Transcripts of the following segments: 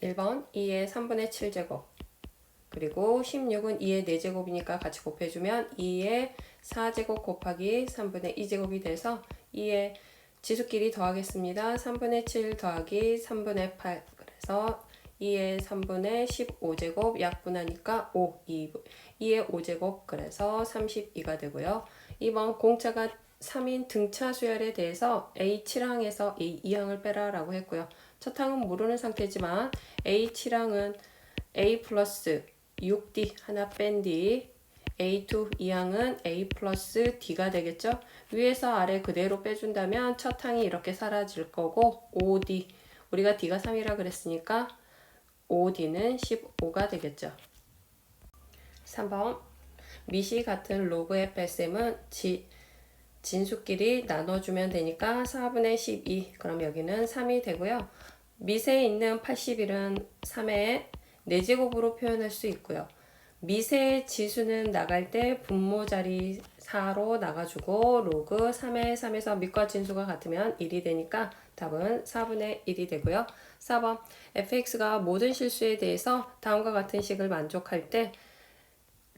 1번 2의 3분의 7제곱 그리고 16은 2의 4제곱이니까 같이 곱해주면 2의 4제곱 곱하기 3분의 2제곱이 돼서 2의 지수끼리 더하겠습니다. 3분의 7 더하기 3분의 8 그래서 2의 3분의 15제곱 약분하니까 2의 5제곱 그래서 32가 되고요. 2번 공차가 3인 등차 수열에 대해서 A7항에서 A2항을 빼라 라고 했고요. 첫 항은 모르는 상태지만 A7항은 A 플러스 6D 하나 뺀 뒤 A2 2항은 A 플러스 D가 되겠죠. 위에서 아래 그대로 빼준다면 첫 항이 이렇게 사라질 거고 5D 우리가 D가 3이라 그랬으니까 5D는 15가 되겠죠. 3번 미시 같은 로그 FSM은 진수끼리 나눠주면 되니까 4분의 12 그럼 여기는 3이 되고요. 미세에 있는 81은 3의 4제곱으로 표현할 수 있고요. 미세의 지수는 나갈 때 분모 자리 4로 나가주고 로그 3의 3에서 밑과 진수가 같으면 1이 되니까 답은 4분의 1이 되고요. 4번 fx가 모든 실수에 대해서 다음과 같은 식을 만족할 때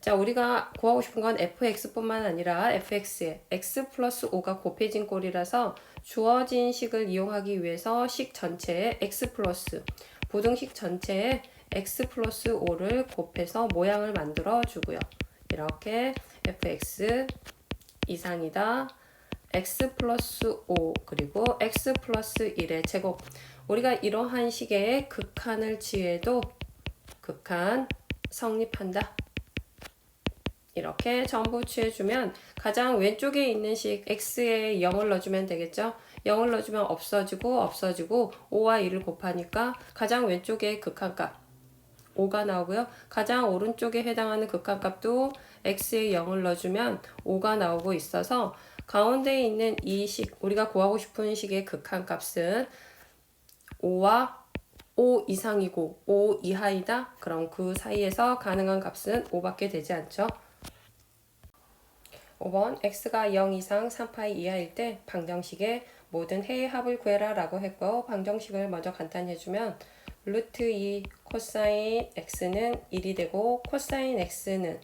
자, 우리가 구하고 싶은 건 fx뿐만 아니라 fx에 x 플러스 5가 곱해진 꼴이라서 주어진 식을 이용하기 위해서 식 전체에 x 플러스 부등식 전체에 x 플러스 5를 곱해서 모양을 만들어 주고요. 이렇게 fx 이상이다. x 플러스 5 그리고 x 플러스 1의 제곱 우리가 이러한 식의 극한을 취해도 극한 성립한다. 이렇게 전부 취해주면 가장 왼쪽에 있는 식 x에 0을 넣어주면 되겠죠. 0을 넣어주면 없어지고 5와 1을 곱하니까 가장 왼쪽에 극한값 5가 나오고요. 가장 오른쪽에 해당하는 극한값도 x에 0을 넣어주면 5가 나오고 있어서 가운데 있는 이 식, 우리가 구하고 싶은 식의 극한값은 5와 5 이상이고 5 이하이다. 그럼 그 사이에서 가능한 값은 5밖에 되지 않죠. 5번 x가 0 이상 3파이 이하일 때 방정식의 모든 해의 합을 구해라 라고 했고 방정식을 먼저 간단히 해주면 루트 2 코사인 x는 1이 되고 코사인 x는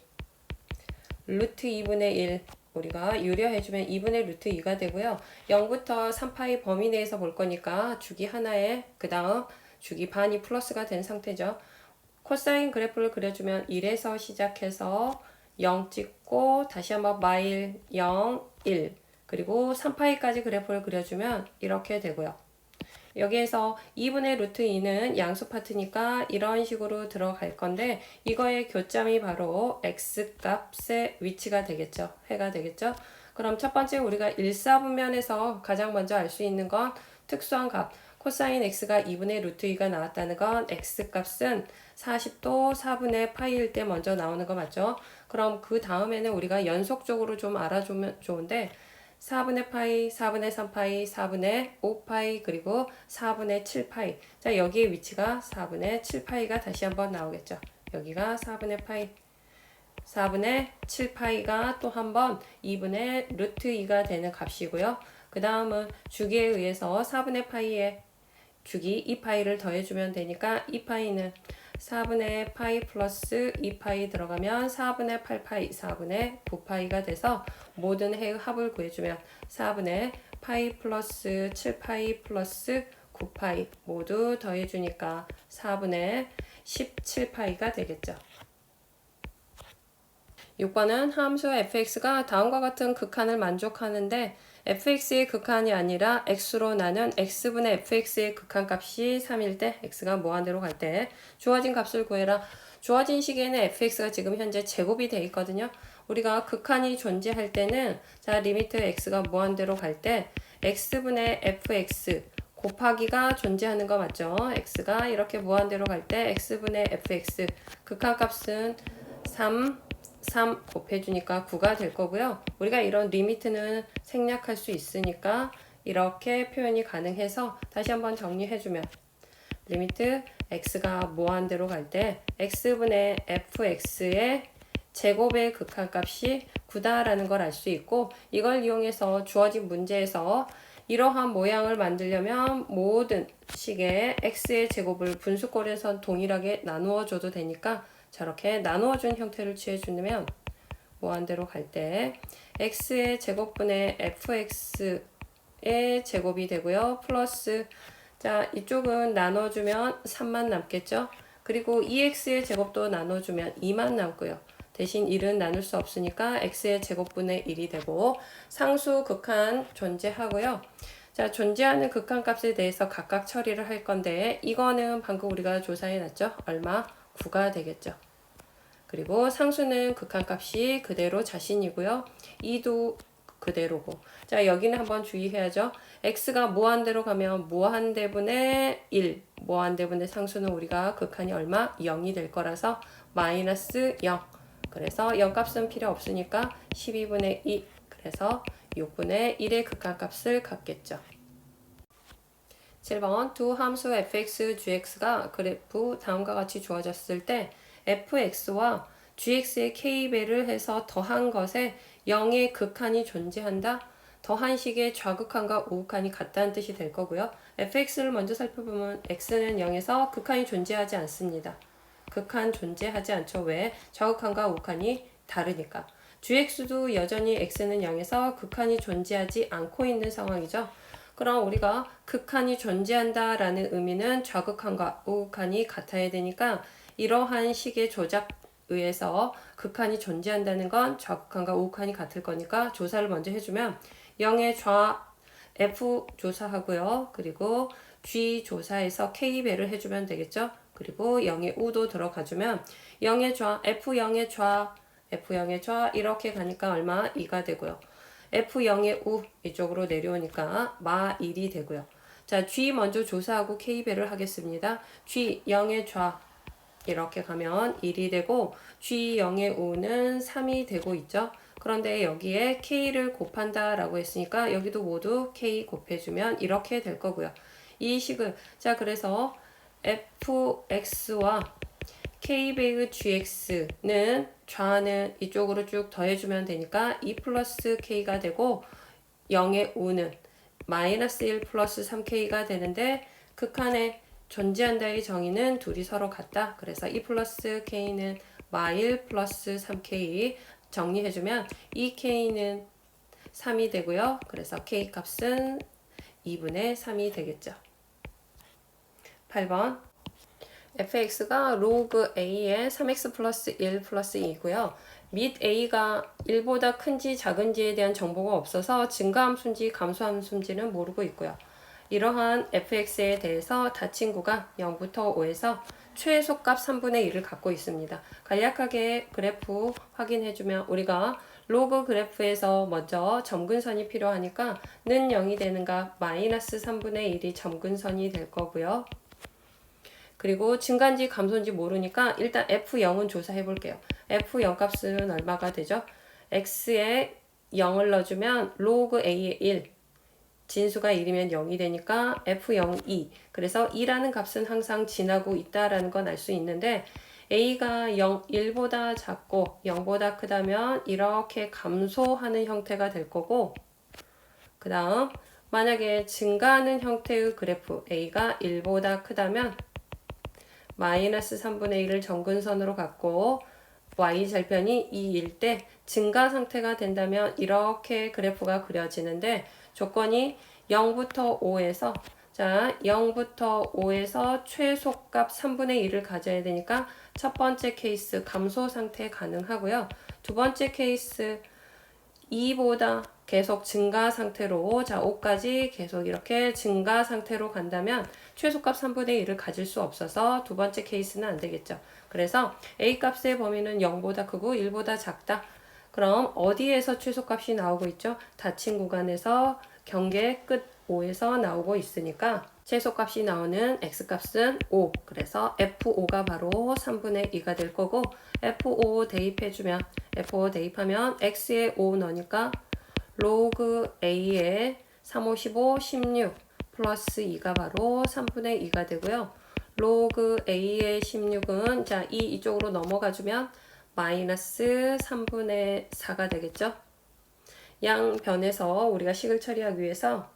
루트 2분의 1 우리가 유려해주면 2분의 루트 2가 되고요. 0부터 3파이 범위 내에서 볼 거니까 주기 하나에 그 다음 주기 반이 플러스가 된 상태죠. 코사인 그래프를 그려주면 1에서 시작해서 0 찍고 다시 한번 마일 0, 1 그리고 3파이까지 그래프를 그려주면 이렇게 되고요. 여기에서 2분의 루트 2는 양수 파트니까 이런 식으로 들어갈 건데 이거의 교점이 바로 x값의 위치가 되겠죠. 해가 되겠죠. 그럼 첫 번째 우리가 1사분면에서 가장 먼저 알 수 있는 건 특수한 값 코사인 x가 2분의 루트 2가 나왔다는 건 x값은 40도 4분의 파이일 때 먼저 나오는 거 맞죠? 그럼 그 다음에는 우리가 연속적으로 좀 알아주면 좋은데 4분의 파이, 4분의 3파이, 4분의 5파이, 그리고 4분의 7파이. 자, 여기에 위치가 4분의 7파이가 다시 한번 나오겠죠. 여기가 4분의 파이. 4분의 7파이가 또 한번 2분의 루트 2가 되는 값이고요. 그 다음은 주기에 의해서 4분의 파이에 주기 2파이를 더해주면 되니까 2파이는 4분의 파이 플러스 2파이 들어가면 4분의 8파이, 4분의 9파이가 돼서 모든 해의 합을 구해주면 4분의 파이 플러스 7파이 플러스 9파이 모두 더해주니까 4분의 17파이가 되겠죠. 6번은 함수 fx가 다음과 같은 극한을 만족하는데 fx의 극한이 아니라 x로 나눈 x분의 fx의 극한값이 3일 때 x가 무한대로 갈 때 주어진 값을 구해라. 주어진 시기에는 fx가 지금 현재 제곱이 되어 있거든요. 우리가 극한이 존재할 때는 자 리미트 x가 무한대로 갈 때 x분의 fx 곱하기가 존재하는 거 맞죠? x가 이렇게 무한대로 갈 때 x분의 fx 극한값은 3 곱해주니까 9가 될 거고요. 우리가 이런 리미트는 생략할 수 있으니까 이렇게 표현이 가능해서 다시 한번 정리해주면 리미트 x가 무한대로 갈 때 x분의 fx의 제곱의 극한값이 9다라는 걸 알 수 있고 이걸 이용해서 주어진 문제에서 이러한 모양을 만들려면 모든 식의 x의 제곱을 분수꼴에선 동일하게 나누어 줘도 되니까 저렇게 나누어 준 형태를 취해주면 무한대로 갈 때 x의 제곱분의 fx의 제곱이 되고요. 플러스 자 이쪽은 나눠주면 3만 남겠죠. 그리고 2x의 제곱도 나눠주면 2만 남고요. 대신 1은 나눌 수 없으니까 x의 제곱분의 1이 되고 상수 극한 존재하고요. 자, 존재하는 극한값에 대해서 각각 처리를 할 건데 이거는 방금 우리가 조사해 놨죠. 얼마? 9가 되겠죠. 그리고 상수는 극한값이 그대로 자신이고요. 2도 그대로고. 자, 여기는 한번 주의해야죠. x가 무한대로 가면 무한대분의 1, 무한대분의 상수는 우리가 극한이 얼마? 0이 될 거라서 마이너스 0. 그래서 0값은 필요 없으니까 12분의 2. 그래서 6분의 1의 극한값을 갖겠죠. 7번 두 함수 fx, gx가 그래프 다음과 같이 주어졌을 때 fx와 gx의 k배를 해서 더한 것에 0의 극한이 존재한다. 더한 식의 좌극한과 우극한이 같다는 뜻이 될 거고요. fx를 먼저 살펴보면 x는 0에서 극한이 존재하지 않습니다. 극한 존재하지 않죠. 왜? 좌극한과 우극한이 다르니까. gx도 여전히 x는 0에서 극한이 존재하지 않고 있는 상황이죠. 그럼 우리가 극한이 존재한다 라는 의미는 좌극한과 우극한이 같아야 되니까 이러한 식의 조작 의해서 극한이 존재한다는 건 좌극한과 우극한이 같을 거니까 조사를 먼저 해주면 0의 좌 F 조사하고요. 그리고 G 조사해서 K배를 해주면 되겠죠. 그리고 0의 우도 들어가주면 0의 좌 F0의 좌 F0의 좌 이렇게 가니까 얼마? 2가 되고요. F0의 우 이쪽으로 내려오니까 마 1이 되고요. 자, G 먼저 조사하고 K배를 하겠습니다. G 0의 좌 이렇게 가면 1이 되고 G0의 우는 3이 되고 있죠. 그런데 여기에 K를 곱한다 라고 했으니까 여기도 모두 K 곱해주면 이렇게 될 거고요. 이 식을 자 그래서 fx와 k배의 gx는 좌는 이쪽으로 쭉 더해주면 되니까 2 플러스 k가 되고 0의 우는 마이너스 1 플러스 3k가 되는데 극한에 존재한다의 정의는 둘이 서로 같다. 그래서 2 플러스 k는 마1 플러스 3k 정리해주면 2k는 3이 되고요. 그래서 k 값은 2분의 3이 되겠죠. 8번 fx가 로그 a의 3x 플러스 1 플러스 2고요. 및 a가 1보다 큰지 작은지에 대한 정보가 없어서 증가함수인지 감소함수인지는 모르고 있고요. 이러한 fx에 대해서 다친구가 0부터 5에서 최소값 3분의 1을 갖고 있습니다. 간략하게 그래프 확인해주면 우리가 로그 그래프에서 먼저 점근선이 필요하니까 는 0이 되는가 마이너스 3분의 1이 점근선이 될 거고요. 그리고 증가인지 감소인지 모르니까 일단 F0은 조사해 볼게요. F0 값은 얼마가 되죠? X에 0을 넣어주면 로그 A의 1 진수가 1이면 0이 되니까 F0, 2 그래서 2라는 값은 항상 지나고 있다라는 건 알 수 있는데 A가 0, 1보다 작고 0보다 크다면 이렇게 감소하는 형태가 될 거고 그 다음 만약에 증가하는 형태의 그래프 A가 1보다 크다면 마이너스 3분의 1을 점근선으로 갖고 y절편이 2일 때 증가 상태가 된다면 이렇게 그래프가 그려지는데 조건이 0부터 5에서 자 0부터 5에서 최소값 3분의 1을 가져야 되니까 첫 번째 케이스 감소 상태 가능하고요. 두 번째 케이스 2보다 계속 증가 상태로 자 5까지 계속 이렇게 증가 상태로 간다면 최소값 3분의 1을 가질 수 없어서 두 번째 케이스는 안 되겠죠. 그래서 A 값의 범위는 0보다 크고 1보다 작다. 그럼 어디에서 최소값이 나오고 있죠? 닫힌 구간에서 경계 끝 5에서 나오고 있으니까 최소값이 나오는 x값은 5. 그래서 f5가 바로 3분의 2가 될 거고 f5 대입해주면 f5 대입하면 x에 5 넣으니까 로그 a에 3, 5, 15, 16 플러스 2가 바로 3분의 2가 되고요. 로그 a의 16은 자, 이쪽으로 넘어가주면 마이너스 3분의 4가 되겠죠. 양변에서 우리가 식을 처리하기 위해서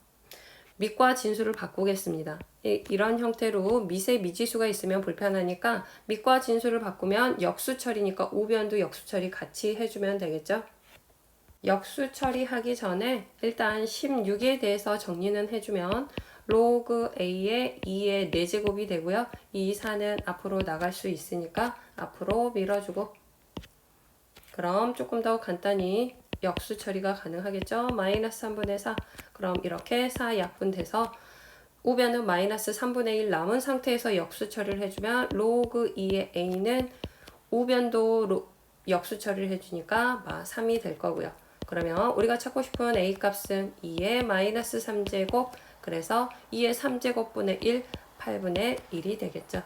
밑과 진수를 바꾸겠습니다. 이런 형태로 밑에 미지수가 있으면 불편하니까 밑과 진수를 바꾸면 역수 처리니까 우변도 역수 처리 같이 해주면 되겠죠. 역수 처리하기 전에 일단 16에 대해서 정리는 해주면 로그 A의 2의 4제곱이 되고요. 이 4는 앞으로 나갈 수 있으니까 앞으로 밀어주고, 그럼 조금 더 간단히 역수 처리가 가능하겠죠. 마이너스 3분의 4. 그럼 이렇게 4 약분돼서 우변은 마이너스 3분의 1 남은 상태에서 역수 처리를 해주면 로그 2의 A는 우변도 역수 처리를 해주니까 3이 될 거고요. 그러면 우리가 찾고 싶은 A 값은 2의 마이너스 3제곱, 그래서 2의 3제곱분의 1, 8분의 1이 되겠죠.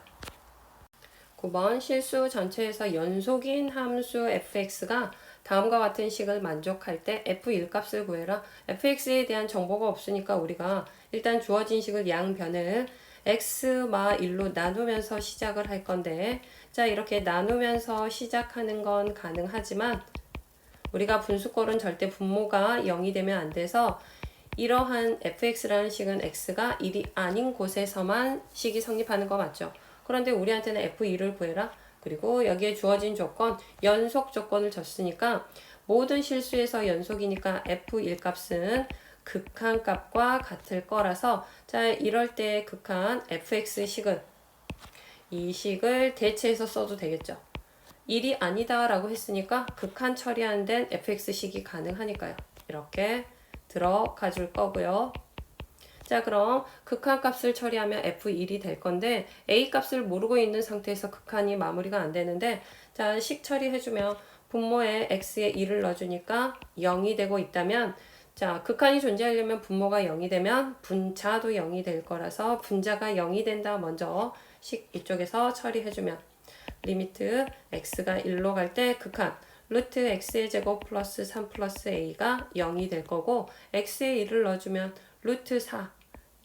9번 실수 전체에서 연속인 함수 fx가 다음과 같은 식을 만족할 때 f1 값을 구해라. fx에 대한 정보가 없으니까 우리가 일단 주어진 식을 양변을 x마 1로 나누면서 시작을 할 건데, 자, 이렇게 나누면서 시작하는 건 가능하지만 우리가 분수꼴은 절대 분모가 0이 되면 안 돼서 이러한 fx라는 식은 x가 1이 아닌 곳에서만 식이 성립하는 거 맞죠? 그런데 우리한테는 f2를 구해라. 그리고 여기에 주어진 조건, 연속 조건을 줬으니까 모든 실수에서 연속이니까 f1 값은 극한 값과 같을 거라서, 자, 이럴 때 극한 fx 식은 이 식을 대체해서 써도 되겠죠. 1이 아니다 라고 했으니까 극한 처리 안 된 fx 식이 가능하니까요. 이렇게 들어가 줄 거고요. 자, 그럼 극한 값을 처리하면 f1이 될 건데 a 값을 모르고 있는 상태에서 극한이 마무리가 안 되는데, 자, 식 처리해주면 분모에 x에 1을 넣어주니까 0이 되고 있다면, 자, 극한이 존재하려면 분모가 0이 되면 분자도 0이 될 거라서 분자가 0이 된다 먼저 식 이쪽에서 처리해주면 리미트 x가 1로 갈 때 극한 루트 x의 제곱 플러스 3 플러스 a가 0이 될 거고, x에 1을 넣어주면 루트 4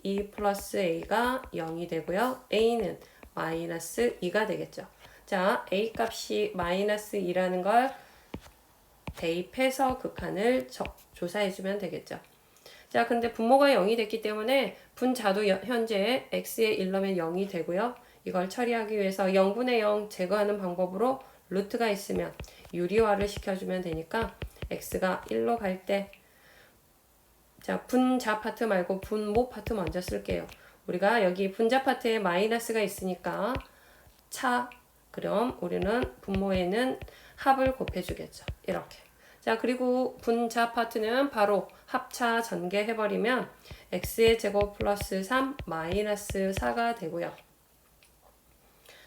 2 플러스 a가 0이 되고요. a는 마이너스 2가 되겠죠. 자, a 값이 마이너스 2라는 걸 대입해서 극한을 조사해주면 되겠죠. 자, 근데 분모가 0이 됐기 때문에 분자도 현재 x에 1 넣으면 0이 되고요. 이걸 처리하기 위해서 0분의 0 제거하는 방법으로 루트가 있으면 유리화를 시켜주면 되니까 x가 1로 갈 때, 자, 분자 파트 말고 분모 파트 먼저 쓸게요. 우리가 여기 분자 파트에 마이너스가 있으니까 차, 그럼 우리는 분모에는 합을 곱해주겠죠. 이렇게. 자, 그리고 분자 파트는 바로 합차 전개해버리면 x의 제곱 플러스 3 마이너스 4가 되고요.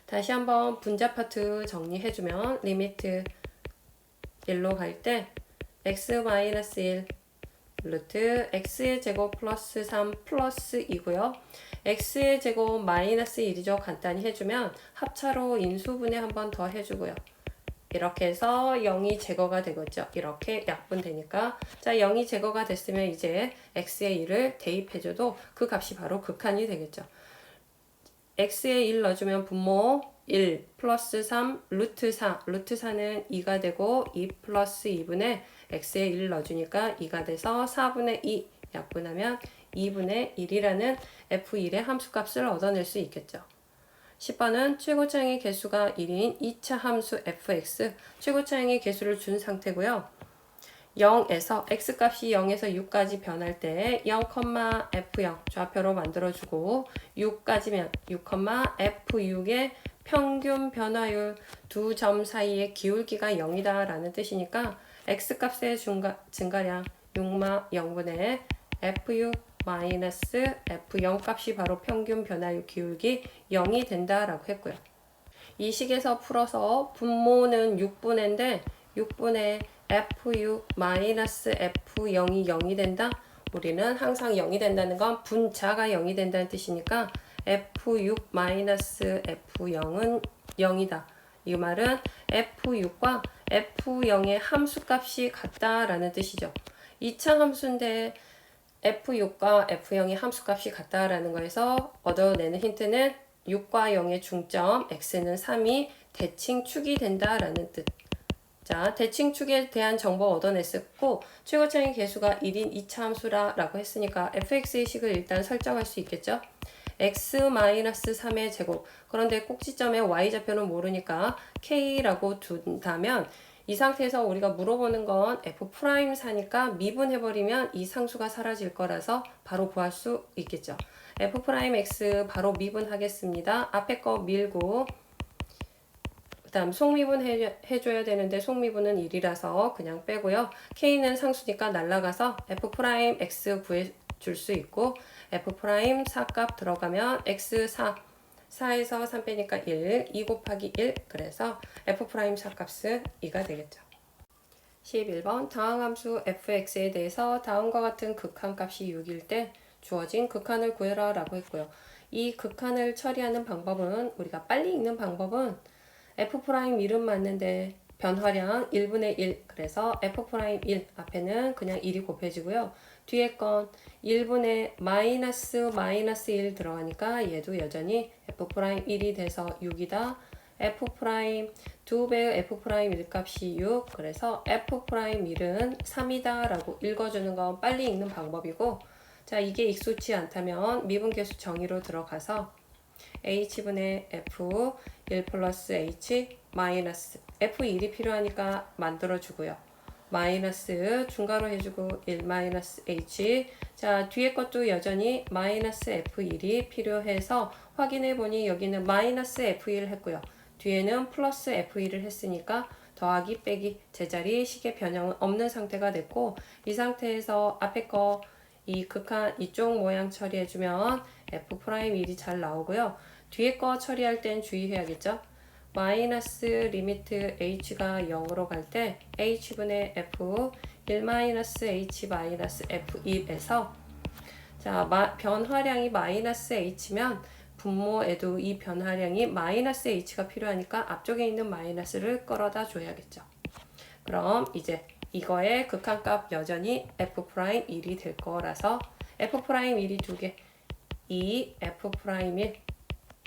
다시 한번 분자 파트 정리해주면 리미트 1로 갈 때 x 마이너스 1 루트 x의 제곱 플러스 3 플러스 2고요. x의 제곱 마이너스 1이죠. 간단히 해주면 합차로 인수분해 한 번 더 해주고요. 이렇게 해서 0이 제거가 되겠죠. 이렇게 약분되니까. 자, 0이 제거가 됐으면 이제 x의 1을 대입해줘도 그 값이 바로 극한이 되겠죠. x에 1 넣어주면 분모 1 플러스 3 루트 4, 루트 4는 2가 되고 2 플러스 2분의 x에 1 넣어주니까 2가 돼서 4분의 2 약분하면 2분의 1이라는 f1의 함수값을 얻어낼 수 있겠죠. 10번은 최고차항의 개수가 1인 2차 함수 fx, 최고차항의 개수를 준 상태고요. 0에서 x값이 0에서 6까지 변할 때 0, f0 좌표로 만들어주고 6까지면 6, f6의 평균 변화율 두 점 사이의 기울기가 0이다 라는 뜻이니까 x값의 증가량 6마 0분의 f6 마이너스 f0 값이 바로 평균 변화율 기울기 0이 된다라고 했고요. 이 식에서 풀어서 분모는 6분의인데 6분의 f6 마이너스 f0이 0이 된다? 우리는 항상 0이 된다는 건 분자가 0이 된다는 뜻이니까 f6 마이너스 f0은 0이다. 이 말은 f6과 f0의 함수값이 같다라는 뜻이죠. 2차 함수인데 f6과 f0의 함수값이 같다라는 거에서 얻어내는 힌트는 6과 0의 중점 x는 3이 대칭축이 된다라는 뜻. 자, 대칭축에 대한 정보 얻어냈었고 최고차이 계수가 1인 2차 함수라고 했으니까 fx의 식을 일단 설정할 수 있겠죠. x-3의 제곱. 그런데 꼭지점에 y좌표는 모르니까 k라고 둔다면 이 상태에서 우리가 물어보는 건 f'4니까 미분해버리면 이 상수가 사라질 거라서 바로 구할 수 있겠죠. f'x 바로 미분하겠습니다. 앞에 거 밀고 그 다음 속미분 해줘야 되는데 속미분은 1이라서 그냥 빼고요. k는 상수니까 날라가서 f'x 구해줄 수 있고 f' 4값 들어가면 x4 4에서 3 빼니까 1, 2 곱하기 1 그래서 f' 4값은 2가 되겠죠. 11번 다항함수 fx에 대해서 다음과 같은 극한값이 6일 때 주어진 극한을 구해라 라고 했고요. 이 극한을 처리하는 방법은 우리가 빨리 읽는 방법은 f' 맞는데 변화량 1분의 1 그래서 f'1 앞에는 그냥 1이 곱해지고요. 뒤에 건 1분의 마이너스 1 들어가니까 얘도 여전히 f'1이 돼서 6이다. f' 2배의 f'1 값이 6 그래서 f'1은 3이다 라고 읽어주는 건 빨리 읽는 방법이고 자 이게 익숙치 않다면 미분계수 정의로 들어가서 h분의 f 1 플러스 h 마이너스 f1이 필요하니까 만들어주고요. 마이너스 중괄호 해주고 1 마이너스 h 자 뒤에 것도 여전히 마이너스 f1이 필요해서 확인해보니 여기는 마이너스 f1 했고요. 뒤에는 플러스 f1을 했으니까 더하기 빼기 제자리 식의 변형은 없는 상태가 됐고 이 상태에서 앞에 거 이 극한 이쪽 모양 처리해주면 f'1이 잘 나오고요. 뒤에 거 처리할 땐 주의해야겠죠. 마이너스 리미트 h가 0으로 갈 때 h분의 f 1 마이너스 h 마이너스 f1에서 자 변화량이 마이너스 h면 분모에도 이 변화량이 마이너스 h가 필요하니까 앞쪽에 있는 마이너스를 끌어다 줘야겠죠. 그럼 이제 이거의 극한값 여전히 f'1이 될 거라서 f'1이 두 개, 이 f'1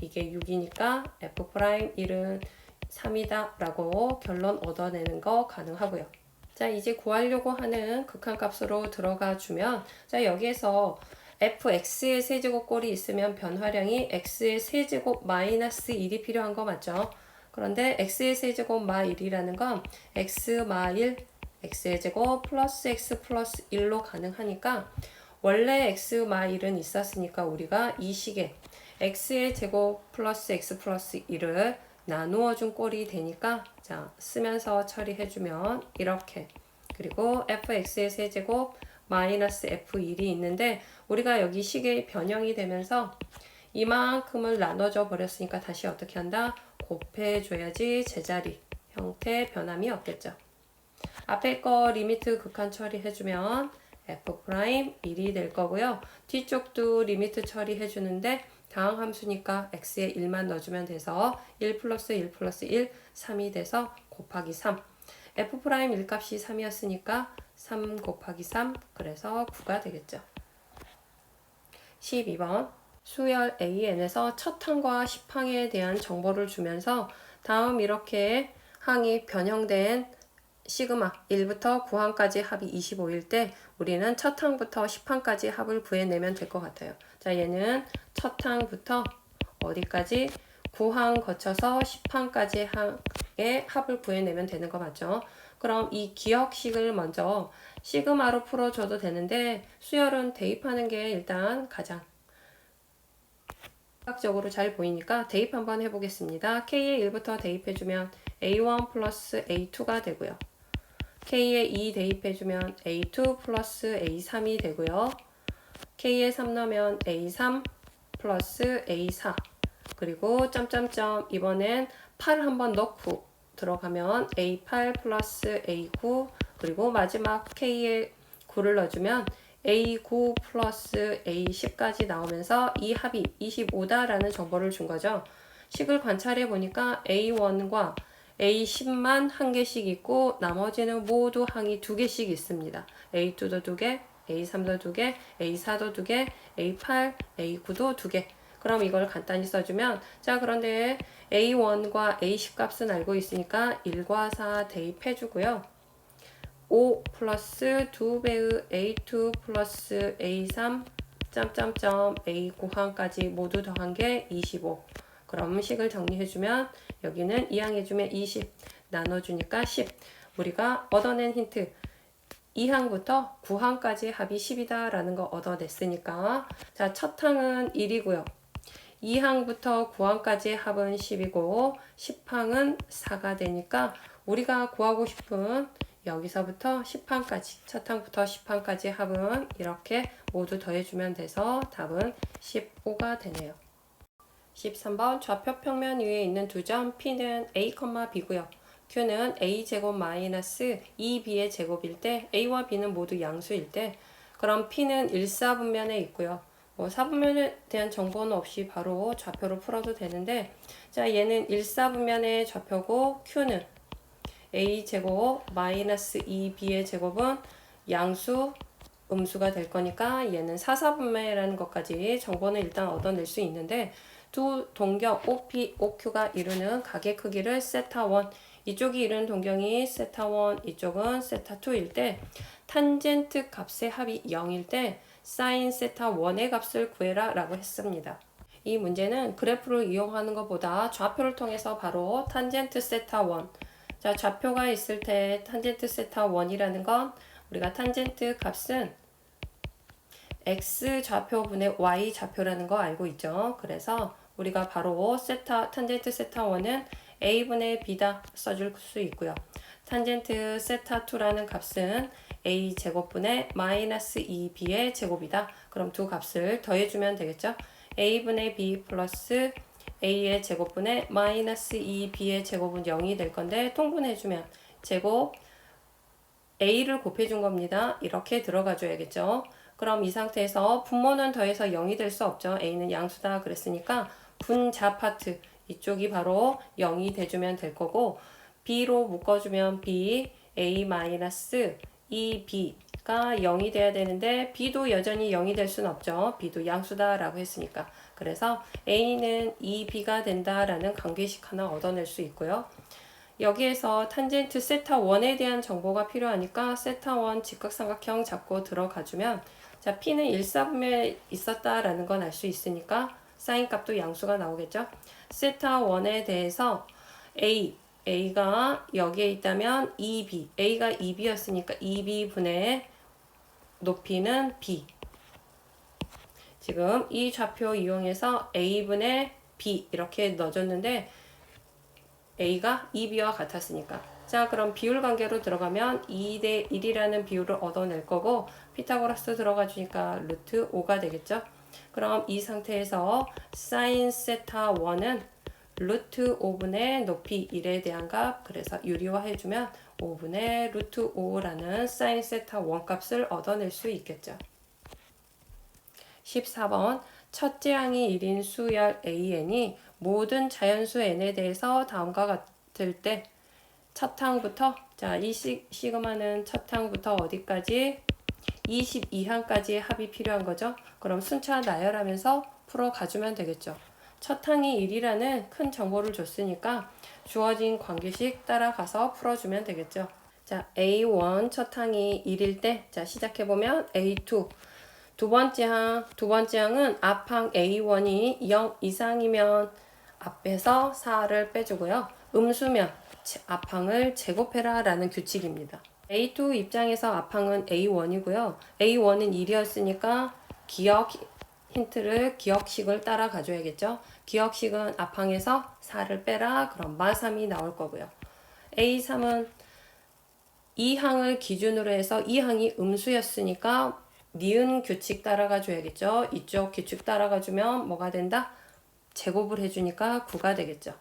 이게 6이니까 f'1은 3이다 라고 결론 얻어내는 거 가능하고요. 자 이제 구하려고 하는 극한값으로 들어가 주면 자 여기에서 fx의 세제곱 꼴이 있으면 변화량이 x의 세제곱 마이너스 1이 필요한 거 맞죠? 그런데 x의 세제곱 마 1이라는 건 x 마 1, x의 제곱 플러스 x 플러스 1로 가능하니까 원래 x 마 1은 있었으니까 우리가 이 식에 x의 제곱 플러스 x 플러스 1을 나누어 준 꼴이 되니까 자 쓰면서 처리해주면 이렇게 그리고 fx의 세제곱 마이너스 f1이 있는데 우리가 여기 식의 변형이 되면서 이만큼을 나눠줘 버렸으니까 다시 어떻게 한다? 곱해줘야지 제자리 형태 변함이 없겠죠. 앞에 거 리미트 극한 처리해주면 f'1이 될 거고요. 뒤쪽도 리미트 처리해주는데 다항 함수니까 x에 1만 넣어주면 돼서 1 플러스 1 플러스 1, 3이 돼서 곱하기 3. f'1 값이 3이었으니까 3 곱하기 3, 그래서 9가 되겠죠. 12번 수열 AN에서 첫 항과 10항에 대한 정보를 주면서 다음 이렇게 항이 변형된 시그마 1부터 9항까지 합이 25일 때 우리는 첫 항부터 10항까지 합을 구해내면 될 것 같아요. 자, 얘는 첫 항부터 어디까지? 9항 거쳐서 10항까지 항의 합을 구해내면 되는 거 맞죠? 그럼 이 기억식을 먼저 시그마로 풀어줘도 되는데 수열은 대입하는 게 일단 가장 시각적으로 잘 보이니까 대입 한번 해보겠습니다. K의 1부터 대입해주면 A1 플러스 A2가 되고요. K에 2 대입해주면 A2 플러스 A3이 되고요. K에 3 넣으면 A3 플러스 A4 그리고 점점점 이번엔 8 한번 넣고 들어가면 A8 플러스 A9 그리고 마지막 K에 9를 넣어주면 A9 플러스 A10까지 나오면서 이 합이 25다라는 정보를 준 거죠. 식을 관찰해 보니까 A1과 A10만 한 개씩 있고 나머지는 모두 항이 두 개씩 있습니다. A2도 두 개, A3도 두 개, A4도 두 개, A8, A9도 두 개. 그럼 이걸 간단히 써주면, 자, 그런데 A1과 A10 값은 알고 있으니까 1과 4 대입해주고요. 5 플러스 2배의 A2 플러스 A3 점점점 A 고항까지 모두 더한 게 25. 그럼 식을 정리해주면 여기는 2항해주면 20 나눠주니까 10. 우리가 얻어낸 힌트 2항부터 9항까지 합이 10이다 라는 거 얻어냈으니까, 자, 첫 항은 1이고요. 2항부터 9항까지 합은 10이고 10항은 4가 되니까 우리가 구하고 싶은 여기서부터 10항까지, 첫 항부터 10항까지 합은 이렇게 모두 더해주면 돼서 답은 15가 되네요. 13번 좌표 평면 위에 있는 두 점 P는 A, B고요. Q는 A제곱 마이너스 2B의 제곱일 때 A와 B는 모두 양수일 때, 그럼 P는 1사분면에 있고요. 뭐 사분면에 대한 정보는 없이 바로 좌표로 풀어도 되는데, 자, 얘는 1사분면의 좌표고 Q는 A제곱 마이너스 2B의 제곱은 양수 음수가 될 거니까 얘는 4사분면이라는 것까지 정보는 일단 얻어낼 수 있는데, 두 동경 OP, OQ가 이루는 각의 크기를 세타1, 이쪽이 이루는 동경이 세타1, 이쪽은 세타2일 때 탄젠트 값의 합이 0일 때 사인 세타1의 값을 구해라 라고 했습니다. 이 문제는 그래프를 이용하는 것보다 좌표를 통해서 바로 탄젠트 세타1, 자, 좌표가 있을 때 탄젠트 세타1이라는 건 우리가 탄젠트 값은 x 좌표분의 y 좌표라는 거 알고 있죠. 그래서 우리가 바로 탄젠트 세타1은 a분의 b다 써줄 수 있고요. 탄젠트 세타2라는 값은 a 제곱분의 마이너스 2b의 제곱이다. 그럼 두 값을 더해주면 되겠죠. a분의 b 플러스 a의 제곱분의 마이너스 2b의 제곱은 0이 될 건데 통분해주면 제곱 a를 곱해준 겁니다. 이렇게 들어가 줘야겠죠. 그럼 이 상태에서 분모는 더해서 0이 될 수 없죠. a는 양수다 그랬으니까 분자 파트 이쪽이 바로 0이 돼주면 될 거고, b로 묶어주면 b, a 마이너스 2b가 0이 돼야 되는데 b도 여전히 0이 될 수는 없죠. b도 양수다 라고 했으니까. 그래서 a는 2b가 된다라는 관계식 하나 얻어낼 수 있고요. 여기에서 탄젠트 세타1에 대한 정보가 필요하니까 세타1 직각삼각형 잡고 들어가주면, 자, P는 1사분면에 있었다라는 건 알 수 있으니까 사인 값도 양수가 나오겠죠. 세타1에 대해서 A가 여기에 있다면 2B, A가 2B였으니까 2B분의 높이는 B. 지금 이 좌표 이용해서 A분의 B 이렇게 넣어줬는데 A가 2B와 같았으니까, 자, 그럼 비율 관계로 들어가면 2대 1이라는 비율을 얻어낼 거고, 피타고라스 들어가 주니까 루트 5가 되겠죠. 그럼 이 상태에서 사인 세타 1은 루트 5분의 높이 1에 대한 값, 그래서 유리화 해주면 5분의 루트 5라는 사인 세타 1 값을 얻어낼 수 있겠죠. 14번 첫째 항이 1인 수열 AN이 모든 자연수 N에 대해서 다음과 같을 때 첫 항부터, 자, 이 시그마는 첫 항부터 어디까지? 22항까지의 합이 필요한 거죠. 그럼 순차 나열하면서 풀어가주면 되겠죠. 첫 항이 1이라는 큰 정보를 줬으니까 주어진 관계식 따라가서 풀어주면 되겠죠. 자, A1 첫 항이 1일 때, 자, 시작해보면 A2 두 번째 항은 앞항 A1이 0 이상이면 앞에서 4를 빼주고요. 음수면 앞항을 제곱해라 라는 규칙입니다. A2 입장에서 앞항은 A1이고요. A1은 1이었으니까 기억식을 따라가 줘야겠죠. 기억식은 앞항에서 4를 빼라. 그럼 마3이 나올 거고요. A3은 2항을 기준으로 해서 2항이 음수였으니까 니은 규칙 따라가 줘야겠죠. 이쪽 규칙 따라가 주면 뭐가 된다? 제곱을 해주니까 9가 되겠죠.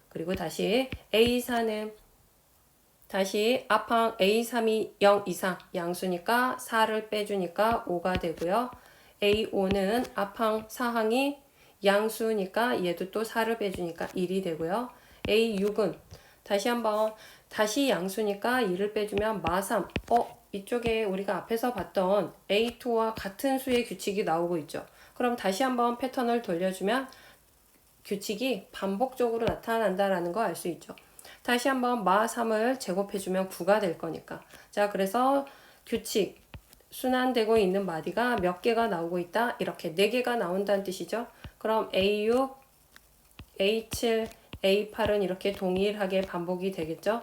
그리고 다시 A4는 다시 앞항 A3이 0 이상 양수니까 4를 빼주니까 5가 되고요. A5는 앞항 4항이 양수니까 얘도 또 4를 빼주니까 1이 되고요. A6은 다시 양수니까 2를 빼주면 마3. 이쪽에 우리가 앞에서 봤던 A2와 같은 수의 규칙이 나오고 있죠. 그럼 다시 한번 패턴을 돌려주면 규칙이 반복적으로 나타난다라는 거 알 수 있죠. 다시 한번 마 3을 제곱해주면 9가 될 거니까. 자, 그래서 규칙, 순환되고 있는 마디가 몇 개가 나오고 있다? 이렇게 4개가 나온다는 뜻이죠. 그럼 A6, A7, A8은 이렇게 동일하게 반복이 되겠죠.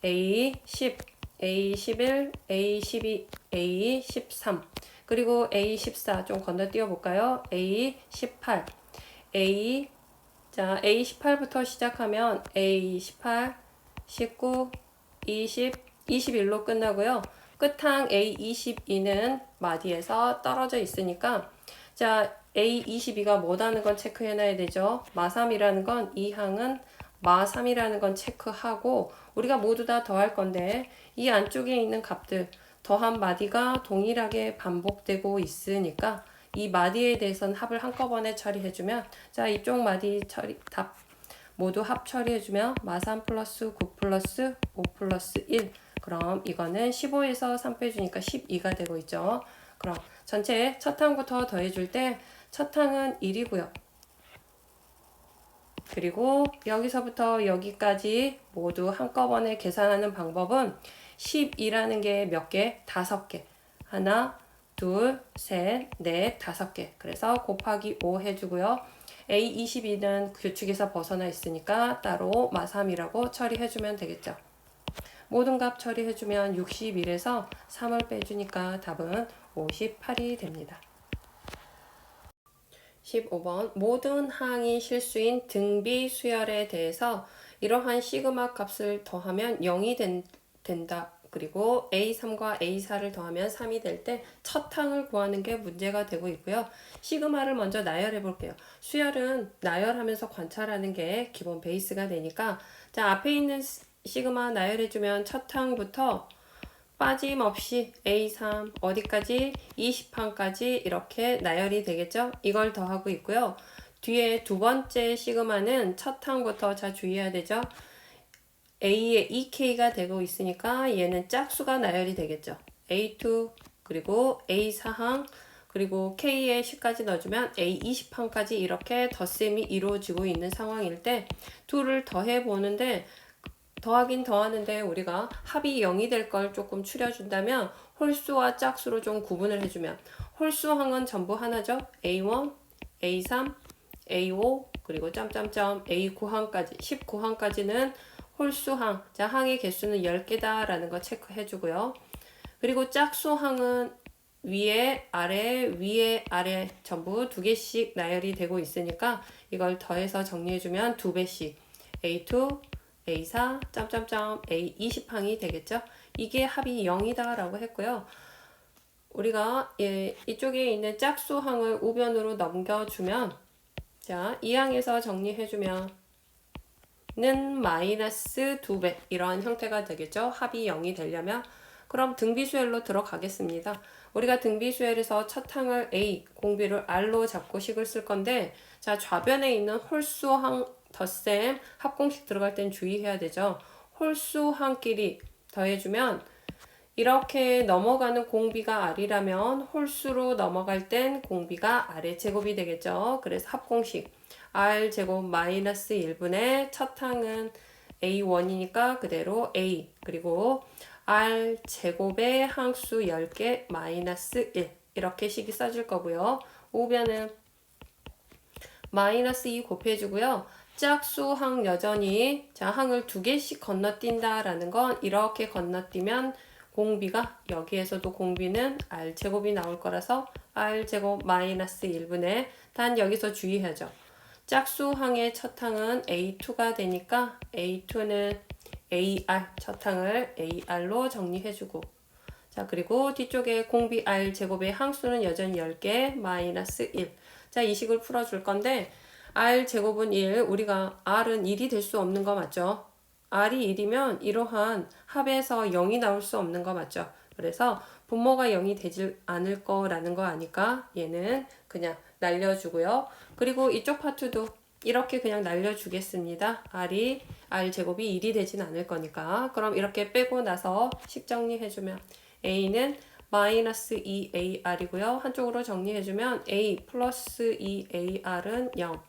A10, A11, A12, A13, 그리고 A14 좀 건너뛰어 볼까요? A18, A18부터 시작하면 A18, 19, 20, 21로 끝나고요. 끝항 A22는 마디에서 떨어져 있으니까 자, A22가 뭐라는 건 체크해놔야 되죠. 마3이라는 건 이 항은 마3이라는 건 체크하고 우리가 모두 다 더할 건데 이 안쪽에 있는 값들 더한 마디가 동일하게 반복되고 있으니까 이 마디에 대해서는 합을 한꺼번에 처리해주면 자, 이쪽 마디 처리 답 모두 합 처리해주면 마3 플러스 9 플러스 5 플러스 1 그럼 이거는 15에서 3 빼주니까 12가 되고 있죠. 그럼 전체 첫 항부터 더해줄 때 첫 항은 1이고요. 그리고 여기서부터 여기까지 모두 한꺼번에 계산하는 방법은 12라는 게 몇 개? 5개. 하나, 둘, 셋, 넷, 5개. 그래서 곱하기 5 해주고요. A22는 규칙에서 벗어나 있으니까 따로 마3이라고 처리해주면 되겠죠. 모든 값 처리해주면 61에서 3을 빼주니까 답은 58이 됩니다. 15번 모든 항이 실수인 등비 수열에 대해서 이러한 시그마 값을 더하면 0이 된다. 그리고 A3과 A4를 더하면 3이 될 때 첫 항을 구하는 게 문제가 되고 있고요. 시그마를 먼저 나열해 볼게요. 수열은 나열하면서 관찰하는 게 기본 베이스가 되니까 자, 앞에 있는 시그마 나열해주면 첫 항부터 빠짐없이 A3 어디까지 20항까지 이렇게 나열이 되겠죠. 이걸 더하고 있고요. 뒤에 두 번째 시그마는 첫 항부터 자 주의해야 되죠. A의 2K가 되고 있으니까 얘는 짝수가 나열이 되겠죠. A2 그리고 A4항 그리고 K에 10까지 넣어주면 A 20항까지 이렇게 덧셈이 이루어지고 있는 상황일 때 둘을 더해 보는데 더하긴 더하는데 우리가 합이 0이 될 걸 조금 추려준다면 홀수와 짝수로 좀 구분을 해주면 홀수항은 전부 하나죠. A1, A3, A5 그리고 점점점 A9항까지 19항까지는 홀수항, 자 항의 개수는 10개다 라는 거 체크해주고요. 그리고 짝수항은 위에 아래 전부 2개씩 나열이 되고 있으니까 이걸 더해서 정리해주면 2배씩 A2, A4, 점점점 A20항이 되겠죠. 이게 합이 0이다 라고 했고요. 우리가 이쪽에 있는 짝수항을 우변으로 넘겨주면 자, 이 항에서 정리해주면 는 마이너스 2배 이러한 형태가 되겠죠. 합이 0이 되려면 그럼 등비수열로 들어가겠습니다. 우리가 등비수열에서 첫 항을 A, 공비를 R로 잡고 식을 쓸 건데 자, 좌변에 있는 홀수항 덧셈 합공식 들어갈 땐 주의해야 되죠. 홀수항끼리 더해주면 이렇게 넘어가는 공비가 R이라면 홀수로 넘어갈 땐 공비가 R의 제곱이 되겠죠. 그래서 합공식 R제곱 마이너스 1분의 첫 항은 A1이니까 그대로 A 그리고 R제곱의 항수 10개 마이너스 1 이렇게 식이 써줄 거고요. 우변은 마이너스 2 곱해주고요. 짝수항 여전히 자 항을 2개씩 건너뛴다 라는 건 이렇게 건너뛰면 공비가 여기에서도 공비는 R제곱이 나올 거라서 R제곱 마이너스 1분의 단 여기서 주의하죠. 짝수항의 첫 항은 A2가 되니까 A2는 AR 첫 항을 AR로 정리해주고 자 그리고 뒤쪽에 공비 R 제곱의 항수는 여전히 10개 마이너스 1 자 이 식을 풀어줄 건데 R 제곱은 1 우리가 R은 1이 될 수 없는 거 맞죠? R이 1이면 이러한 합에서 0이 나올 수 없는 거 맞죠? 그래서 분모가 0이 되지 않을 거라는 거 아니까 얘는 그냥 날려주고요. 그리고 이쪽 파트도 이렇게 그냥 날려주겠습니다. R제곱이 1이 되진 않을 거니까. 그럼 이렇게 빼고 나서 식 정리해주면 A는 마이너스 2ar이고요. 한쪽으로 정리해주면 a 플러스 2ar은 0.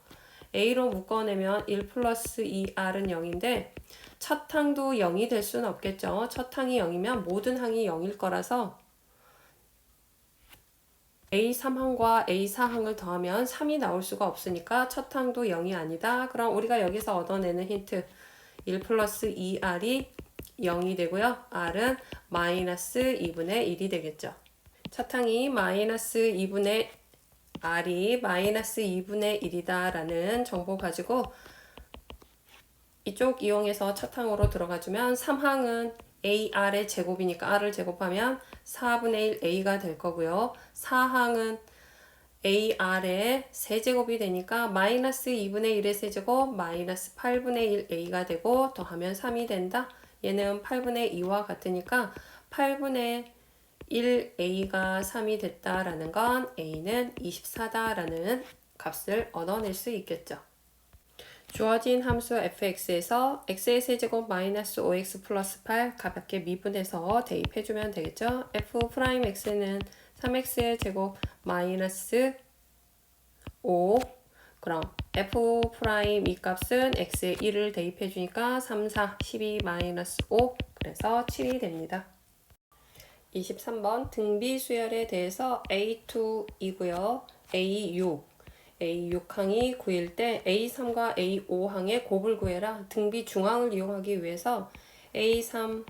a로 묶어내면 1 플러스 2r은 0인데 첫 항도 0이 될 수는 없겠죠. 첫 항이 0이면 모든 항이 0일 거라서 A3항과 A4항을 더하면 3이 나올 수가 없으니까 첫 항도 0이 아니다. 그럼 우리가 여기서 얻어내는 힌트 1 플러스 2r이 0이 되고요. r은 마이너스 2분의 1이 되겠죠. 첫 항이 마이너스 2분의 r이 마이너스 2분의 1이다 라는 정보 가지고 이쪽 이용해서 첫 항으로 들어가주면 3항은 ar의 제곱이니까 r을 제곱하면 4분의 1 a가 될 거고요. 4항은 ar의 세제곱이 되니까 마이너스 2분의 1의 세제곱 마이너스 8분의 1 a가 되고 더하면 3이 된다. 얘는 8분의 2와 같으니까 8분의 1 a가 3이 됐다라는 건 a는 24다라는 값을 얻어낼 수 있겠죠. 주어진 함수 fx에서 x의 세제곱 마이너스 5x 플러스 8 가볍게 미분해서 대입해주면 되겠죠. f'x는 3x의 제곱 마이너스 5 그럼 f' 이 값은 x에 1을 대입해주니까 3, 4, 12 마이너스 5 그래서 7이 됩니다. 23번 등비 수열에 대해서 A2이고요. A6항이 9일 때 A3과 A5항의 곱을 구해라. 등비 중항을 이용하기 위해서 A3,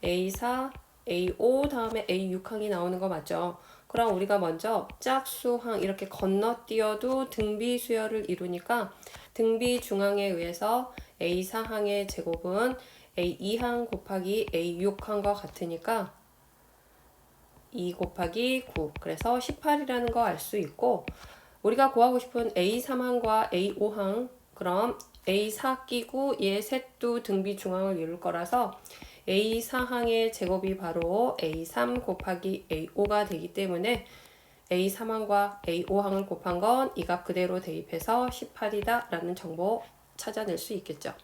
A4, A5 다음에 A6항이 나오는 거 맞죠? 그럼 우리가 먼저 짝수항 이렇게 건너뛰어도 등비 수열을 이루니까 등비 중항에 의해서 A4항의 제곱은 A2항 곱하기 A6항과 같으니까 2 곱하기 9 그래서 18이라는 거 알 수 있고 우리가 구하고 싶은 A3항과 A5항 그럼 A4 끼고 얘 셋도 등비 중항을 이룰 거라서 A4항의 제곱이 바로 A3 곱하기 A5가 되기 때문에 A3항과 A5항을 곱한 건 이 값 그대로 대입해서 18이다 라는 정보 찾아낼 수 있겠죠.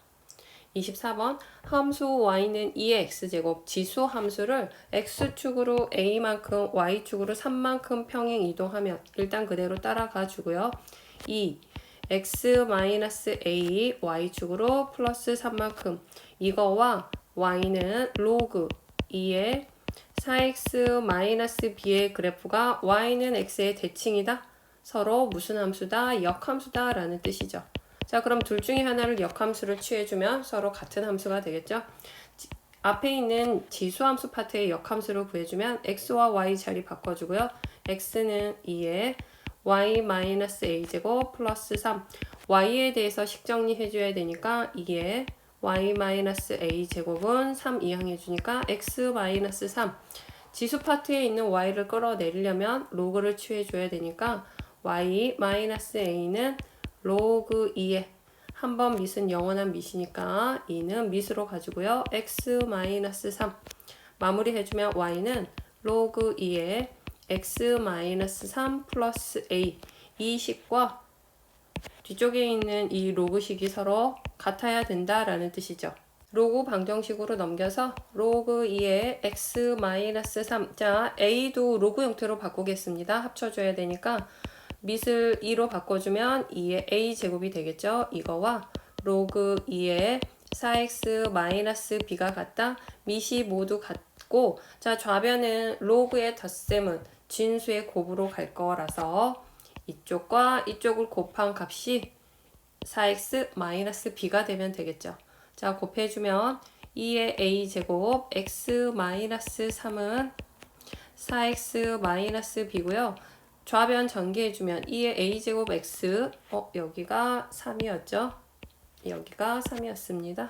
24번 함수 y는 2의 x제곱 지수 함수를 x축으로 a만큼 y축으로 3만큼 평행 이동하면 일단 그대로 따라가 주고요. 2 x-a y축으로 플러스 3만큼 이거와 y는 로그 2의 4x-b의 그래프가 y는 x의 대칭이다. 서로 무슨 함수다? 역함수다 라는 뜻이죠. 자, 그럼 둘 중에 하나를 역함수를 취해주면 서로 같은 함수가 되겠죠. 앞에 있는 지수함수 파트의 역함수를 구해주면 x와 y 자리 바꿔주고요. x는 2에 y-a제곱 플러스 3 y에 대해서 식정리해줘야 되니까 2에 y-a제곱은 3 이항해주니까 x-3 지수 파트에 있는 y를 끌어내리려면 로그를 취해줘야 되니까 y-a는 로그 2에 한번 밑은 영원한 밑이니까 2는 밑으로 가지고요. x-3 마무리 해주면 y는 로그 2에 x-3 플러스 a 이 식과 뒤쪽에 있는 이 로그식이 서로 같아야 된다라는 뜻이죠. 로그 방정식으로 넘겨서 로그 2에 x-3 자 a도 로그 형태로 바꾸겠습니다. 합쳐줘야 되니까 밑을 2로 바꿔주면 2의 a제곱이 되겠죠. 이거와 로그 2의 4x-b가 같다. 밑이 모두 같고 자 좌변은 로그의 덧셈은 진수의 곱으로 갈 거라서 이쪽과 이쪽을 곱한 값이 4x-b가 되면 되겠죠. 자 곱해주면 2의 a제곱 x-3은 4x-b고요. 좌변 전개해주면 2의 a제곱 x 여기가 3이었죠. 여기가 3이었습니다.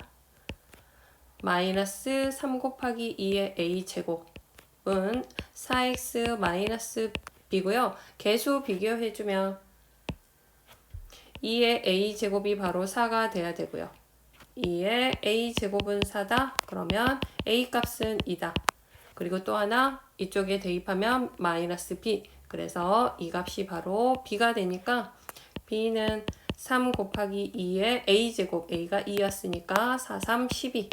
마이너스 3 곱하기 2의 a제곱은 4x b고요. 개수 비교해주면 2의 a제곱이 바로 4가 돼야 되고요. 2의 a제곱은 4다. 그러면 a 값은 2다. 그리고 또 하나 이쪽에 대입하면 마이너스 b 그래서 이 값이 바로 b가 되니까 b는 3 곱하기 2의 a제곱 a가 2였으니까 4, 3, 12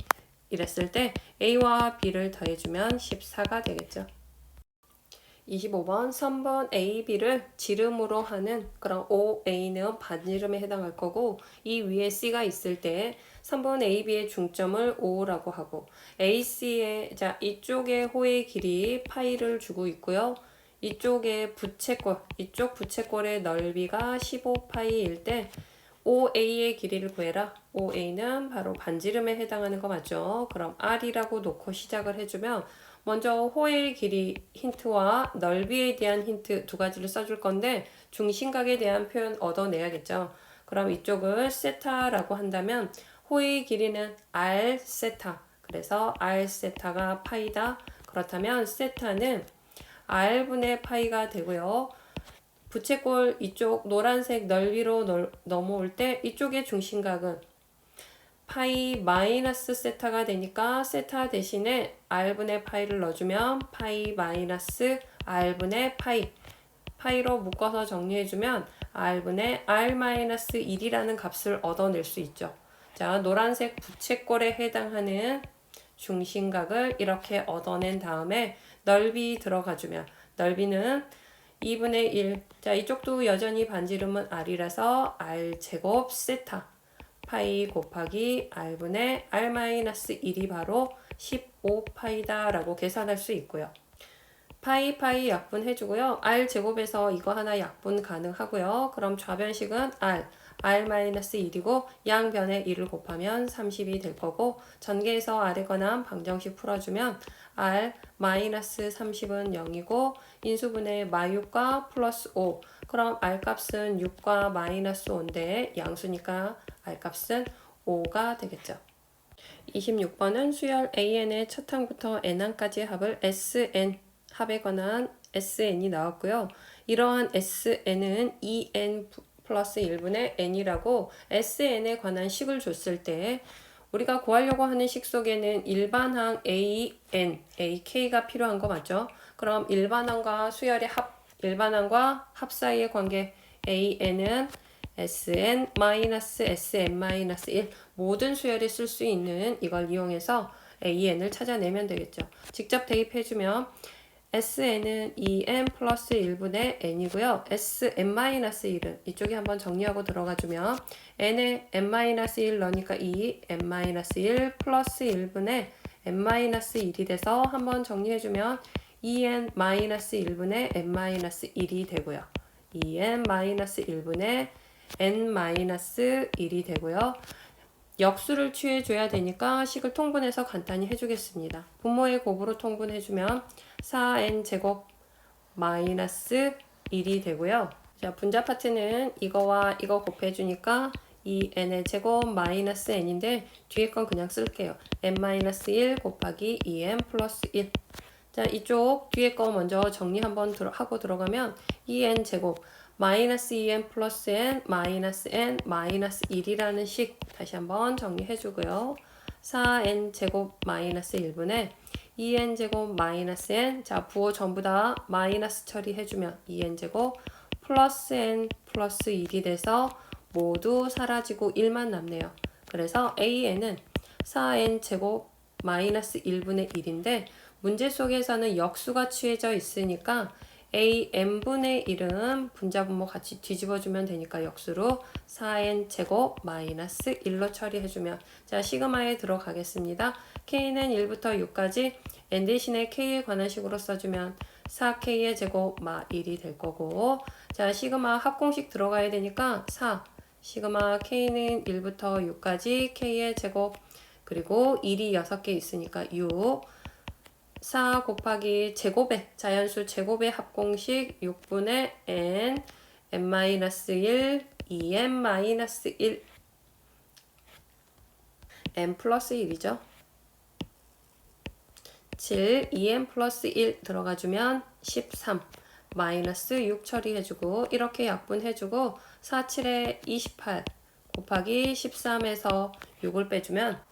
이랬을 때 a와 b를 더해주면 14가 되겠죠. 25번 3번 A, B를 지름으로 하는 그런 OA는 반지름에 해당할 거고 이 위에 C가 있을 때 3번 A, B의 중점을 O라고 하고 AC의 자 이쪽에 호의 길이 파이를 주고 있고요. 이쪽에 부채꼴, 이쪽 부채꼴의 넓이가 15파이일 때 OA의 길이를 구해라. OA는 바로 반지름에 해당하는 거 맞죠? 그럼 R이라고 놓고 시작을 해주면 먼저 호의 길이 힌트와 넓이에 대한 힌트 두 가지를 써줄 건데 중심각에 대한 표현 얻어내야겠죠. 그럼 이쪽을 세타라고 한다면 호의 길이는 R 세타. 그래서 R 세타가 파이다. 그렇다면 세타는 R분의 파이가 되고요. 부채꼴 이쪽 노란색 넓이로 넘어올 때 이쪽의 중심각은 파이 마이너스 세타가 되니까 세타 대신에 R분의 파이를 넣어주면 파이 마이너스 R분의 파이 파이로 묶어서 정리해주면 R분의 R 마이너스 1이라는 값을 얻어낼 수 있죠. 자, 노란색 부채꼴에 해당하는 중심각을 이렇게 얻어낸 다음에 넓이 들어가주면 넓이는 2분의 1. 자, 이쪽도 여전히 반지름은 R이라서 R제곱 세타 파이 곱하기 R분의 R-1이 바로 15파이다 라고 계산할 수 있고요. 파이 약분 해주고요. R제곱에서 이거 하나 약분 가능하고요. 그럼 좌변식은 R-1이고 양변에 1을 곱하면 30이 될 거고 전개해서 R에 관한 방정식 풀어주면 R-30은 0이고 인수분해 -6과 플러스 5 그럼 R값은 6과 마이너스 5인데 양수니까 R값은 5가 되겠죠. 26번은 수열 AN의 첫 항부터 N항까지의 합을 SN 합에 관한 SN이 나왔고요. 이러한 SN은 2N 플러스 1분의 N이라고 SN에 관한 식을 줬을 때 우리가 구하려고 하는 식 속에는 일반항 AN, AK가 필요한 거 맞죠? 그럼 일반항과 수열의 일반항과 합 사이의 관계 AN은 SN-SM-1 모든 수열에 쓸 수 있는 이걸 이용해서 AN을 찾아내면 되겠죠. 직접 대입해주면 SN은 2n 플러스 1분의 n이고요. SM-1은 이쪽에 한번 정리하고 들어가주면 n에 n-1 넣으니까 2, n-1 플러스 1분의 n-1이 돼서 한번 정리해주면 2n-1분의 n-1이 되고요. 2n-1분의 n-1이 되고요. 역수를 취해줘야 되니까 식을 통분해서 간단히 해주겠습니다. 분모의 곱으로 통분해주면 4n제곱 마이너스 1이 되고요. 자, 분자 파트는 이거와 이거 곱해주니까 2n의 제곱 마이너스 n인데 뒤에 건 그냥 쓸게요. n-1 곱하기 2n 플러스 1. 자, 이쪽 뒤에 거 먼저 정리 한번 하고 들어가면 2n 제곱 마이너스 2n 플러스 n 마이너스 n 마이너스 1이라는 식 다시 한번 정리해 주고요. 4n 제곱 마이너스 1분의 2n 제곱 마이너스 n 자 부호 전부 다 마이너스 처리해 주면 2n 제곱 플러스 n 플러스 1이 돼서 모두 사라지고 1만 남네요. 그래서 an은 4n 제곱 마이너스 1분의 1인데 문제 속에서는 역수가 취해져 있으니까 AN분의 1은 분자 분모 같이 뒤집어주면 되니까 역수로 4n 제곱 마이너스 1로 처리해주면 자 시그마에 들어가겠습니다. K는 1부터 6까지 N 대신에 K에 관한 식으로 써주면 4K의 제곱 마 1이 될 거고 자 시그마 합공식 들어가야 되니까 4 시그마 K는 1부터 6까지 K의 제곱 그리고 1이 6개 있으니까 6 4 곱하기 제곱의 자연수 제곱의 합공식 6분의 n n-1 2n-1 n 플러스 1이죠. 7 2n 플러스 1 들어가주면 13 마이너스 6 처리해주고 이렇게 약분해주고 4, 7에 28 곱하기 13에서 6을 빼주면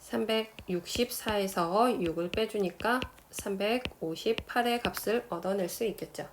364에서 6을 빼주니까 358의 값을 얻어낼 수 있겠죠.